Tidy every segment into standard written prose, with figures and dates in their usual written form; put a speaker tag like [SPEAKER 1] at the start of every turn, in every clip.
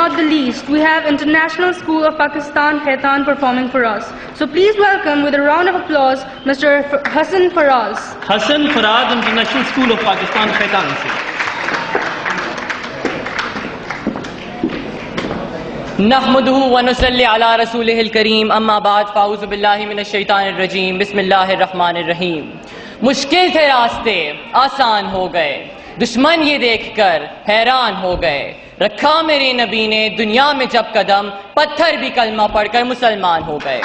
[SPEAKER 1] not the least, we have International School of Pakistan, Khaitan, performing for us. So please welcome with a round of applause Mr. Hassan Faraz.
[SPEAKER 2] Hassan Faraz, International School of Pakistan, Khaitan سے.
[SPEAKER 3] نحمدہ ونصلی علی رسولہ الکریم، اما بعد، فاعوذ باللہ من الشیطان الرجیم، بسم اللہ الرحمن الرحیم. مشکل تھے راستے آسان ہو گئے، دشمن یہ دیکھ کر حیران ہو گئے. رکھا میرے نبی نے دنیا میں جب قدم، پتھر بھی کلمہ پڑھ کر مسلمان ہو گئے.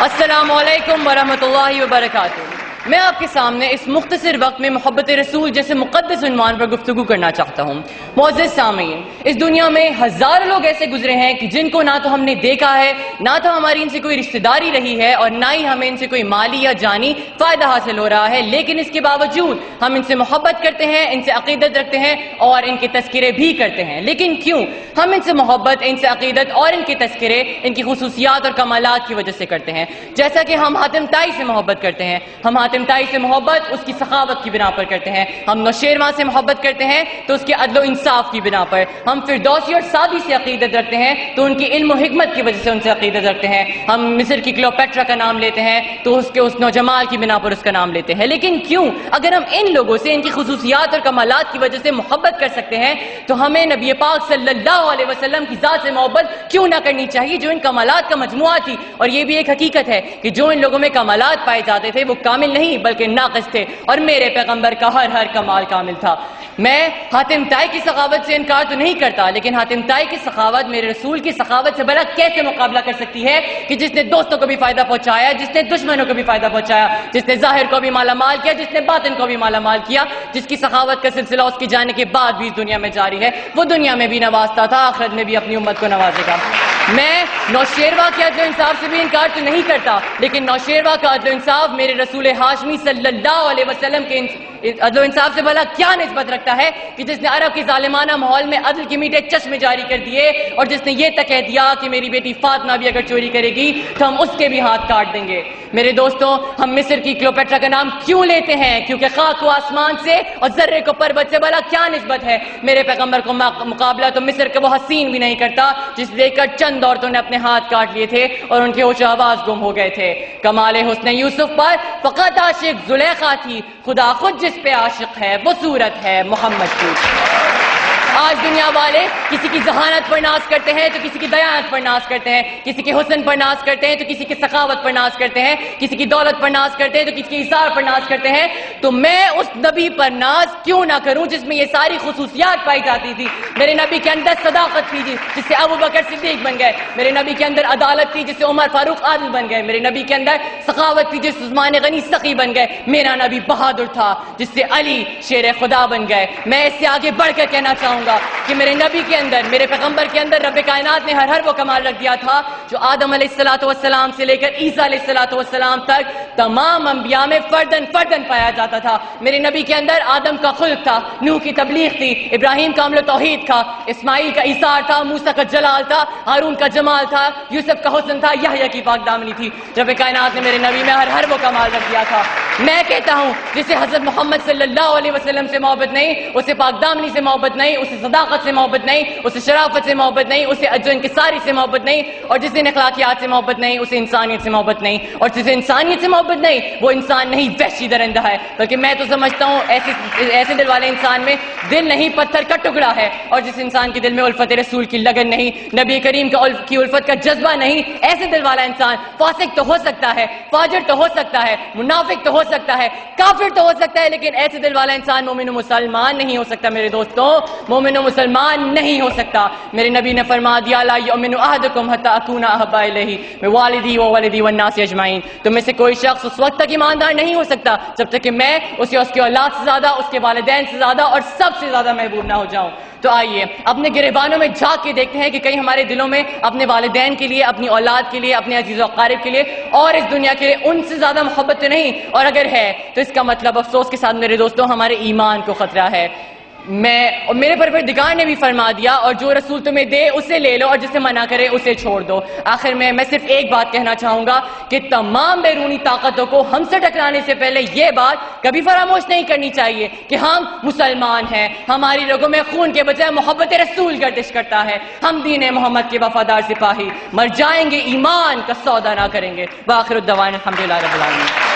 [SPEAKER 3] السلام علیکم ورحمۃ اللہ وبرکاتہ. میں آپ کے سامنے اس مختصر وقت میں محبت رسول جیسے مقدس عنوان پر گفتگو کرنا چاہتا ہوں. معزز سامعین، اس دنیا میں ہزاروں لوگ ایسے گزرے ہیں کہ جن کو نہ تو ہم نے دیکھا ہے، نہ تو ہماری ان سے کوئی رشتہ داری رہی ہے، اور نہ ہی ہمیں ان سے کوئی مالی یا جانی فائدہ حاصل ہو رہا ہے، لیکن اس کے باوجود ہم ان سے محبت کرتے ہیں، ان سے عقیدت رکھتے ہیں اور ان کے تذکرے بھی کرتے ہیں. لیکن کیوں ہم ان سے محبت، ان سے عقیدت اور ان کے تذکرے ان کی خصوصیات اور کمالات کی وجہ سے کرتے ہیں؟ جیسا کہ ہم حاتم طائی سے محبت کرتے ہیں، ہم حاتم طائی سے محبت اس کی سخاوت کی بنا پر کرتے ہیں. ہم نوشیروان سے محبت کرتے ہیں تو اس کے عدل و انصاف کی بنا پر. ہم فردوسی اور سعدی سے عقیدت رکھتے ہیں تو ان کی علم و حکمت کی وجہ سے ان سے عقیدت رکھتے ہیں. ہم مصر کی کلیوپیٹرا کا نام لیتے ہیں تو اس کے حسن و جمال کی بنا پر اس کا نام لیتے ہیں. لیکن کیوں اگر ہم ان لوگوں سے ان کی خصوصیات اور کمالات کی وجہ سے محبت کر سکتے ہیں تو ہمیں نبی پاک صلی اللہ علیہ وسلم کی ذات سے محبت کیوں نہ کرنی چاہیے جو ان کمالات کا مجموعہ تھی؟ اور یہ بھی ایک حقیقت ہے کہ جو ان لوگوں میں کمالات پائے جاتے تھے وہ کامل نہیں بلکہ ناقص تھے، اور میرے پیغمبر کا ہر کمال کامل تھا. میں حاتم طائی کی سخاوت سے انکار تو نہیں کرتا، لیکن حاتم طائی کی سخاوت میرے رسول کی سخاوت سے بھلا کیسے مقابلہ کر سکتی ہے کہ جس نے دوستوں کو بھی فائدہ پہنچایا، جس نے دشمنوں کو بھی فائدہ پہنچایا، جس نے ظاہر کو بھی مالا مال کیا، جس نے باطن کو بھی مالا مال کیا، جس کی سخاوت کا سلسلہ اس کے جانے کے بعد بھی اس دنیا میں جاری ہے. وہ دنیا میں بھی نوازتا تھا، آخرت میں بھی اپنی امت کو نوازے گا. میں نوشیروان کے عدل و انصاف سے بھی انکار تو نہیں کرتا، لیکن نوشیروان کا عدل و انصاف میرے رسول ہاشمی صلی اللہ علیہ وسلم کے عدل و انصاف سے بھلا کیا نسبت رکھتا ہے کہ جس نے عرب کی ظالمانہ ماحول میں عدل کے میٹھے چشمے جاری کر دیے اور جس نے یہ تک کہہ دیا کہ میری بیٹی فاطمہ بھی اگر چوری کرے گی تو ہم اس کے بھی ہاتھ کاٹ دیں گے. میرے دوستوں، ہم مصر کی کلیوپیٹرا کا نام کیوں لیتے ہیں؟ کیونکہ خاک کو آسمان سے اور ذرے کو پربت سے بھلا کیا نسبت ہے؟ میرے پیغمبر کو مقابلہ تو مصر کا وہ حسین بھی نہیں کرتا جس دیکھ کر چند عورتوں نے اپنے ہاتھ کاٹ لیے تھے اور ان کے ہوش و آواز گم ہو گئے تھے. کمال حسن یوسف پر فقط عاشق زلیخا تھی، خدا خود جس پہ عاشق ہے وہ صورت ہے محمد کی. آج دنیا والے کسی کی ذہانت پر ناز کرتے ہیں تو کسی کی دیانت پر ناز کرتے ہیں، کسی کے حسن پر ناز کرتے ہیں تو کسی کی سخاوت پر ناز کرتے ہیں، کسی کی دولت پر ناز کرتے ہیں تو کسی کے اثار پر ناز کرتے ہیں. تو میں اس نبی پر ناز کیوں نہ کروں جس میں یہ ساری خصوصیات پائی جاتی تھی؟ میرے نبی کے اندر صداقت تھی جس سے ابو بکر صدیق بن گئے، میرے نبی کے اندر عدالت تھی جس سے عمر فاروق عادل بن گئے، میرے نبی کے اندر سخاوت تھی جس سے عثمان غنی سخی بن گئے، میرا نبی بہادر تھا جس سے علی شیر خدا بن گئے. میں اس سے آگے بڑھ کر کہنا چاہوں گا کہ میرے نبی کے اندر، میرے پیغمبر کے اندر رب کائنات نے ہر وہ کمال رکھ دیا تھا جو آدم علیہ السلام سے لے کر عیسیٰ علیہ السلام تک تمام انبیاء میں فردن پایا جاتا تھا. میرے نبی کے اندر آدم کا خلق تھا، نوح کی تبلیغ تھی، ابراہیم کا عمل و توحید تھا، اسماعیل کا ایثار تھا، موسیٰ کا جلال تھا، ہارون کا جمال تھا، یوسف کا حسن تھا، یحییٰ کی پاک دامنی تھی. رب کائنات نے میرے نبی میں ہر وہ کمال رکھ دیا تھا. میں کہتا ہوں جسے حضرت محمد صلی اللہ علیہ وسلم سے محبت نہیں، اسے پاک دامنی سے محبت نہیں، اسے صداقت سے محبت نہیں، اسے شرافت سے محبت نہیں، اسے عجز و انکساری سے محبت نہیں، اور جسے اخلاقیات سے محبت نہیں اسے انسانیت سے محبت نہیں، اور جسے انسانیت سے محبت نہیں وہ انسان نہیں، وحشی درندہ ہے. بلکہ میں تو سمجھتا ہوں ایسے دل والے انسان میں دل نہیں پتھر کا ٹکڑا ہے، اور جس انسان کے دل میں الفت رسول کی لگن نہیں، نبی کریم کی الفت کا جذبہ نہیں، ایسے دل والا انسان فاسق تو ہو سکتا ہے، فاجر تو ہو سکتا ہے، منافق تو ہو سکتا ہے، کافر تو ہو سکتا ہے، لیکن ایسے دل والا انسان مومن و مسلمان نہیں ہو سکتا. میرے دوستوں، مومن و مسلمان نہیں ہو سکتا. میرے نبی نے فرما دیا لا یؤمن احدکم حتی اکون احب الیہ من والدی و ولدی والناس اجمعین. تم میں سے کوئی شخص اس وقت تک ایماندار نہیں ہو سکتا جب تک کہ میں اسے اس کی اولاد سے زیادہ، اس کے والدین سے زیادہ اور سب سے زیادہ محبوب نہ ہو جاؤں. تو آئیے اپنے گریبانوں میں جھانک کے دیکھتے ہیں کہ کہیں ہمارے دلوں میں اپنے والدین کے لیے، اپنی اولاد کے لیے، اپنے عزیز و اقارب کے لیے اور اس دنیا کے لیے ان سے زیادہ محبت تو نہیں، اور اگر ہے تو اس کا مطلب افسوس کے ساتھ میرے دوستوں ہمارے ایمان کو خطرہ ہے. میرے پروردگار نے بھی فرما دیا اور جو رسول تمہیں دے اسے لے لو اور جسے منع کرے اسے چھوڑ دو. آخر میں صرف ایک بات کہنا چاہوں گا کہ تمام بیرونی طاقتوں کو ہم سے ٹکرانے سے پہلے یہ بات کبھی فراموش نہیں کرنی چاہیے کہ ہم مسلمان ہیں, ہماری رگوں میں خون کے بجائے محبت رسول گردش کرتا ہے, ہم دین محمد کے وفادار سپاہی, مر جائیں گے ایمان کا سودا نہ کریں گے. وآخر الدعوانا الحمدللہ رب العالمین.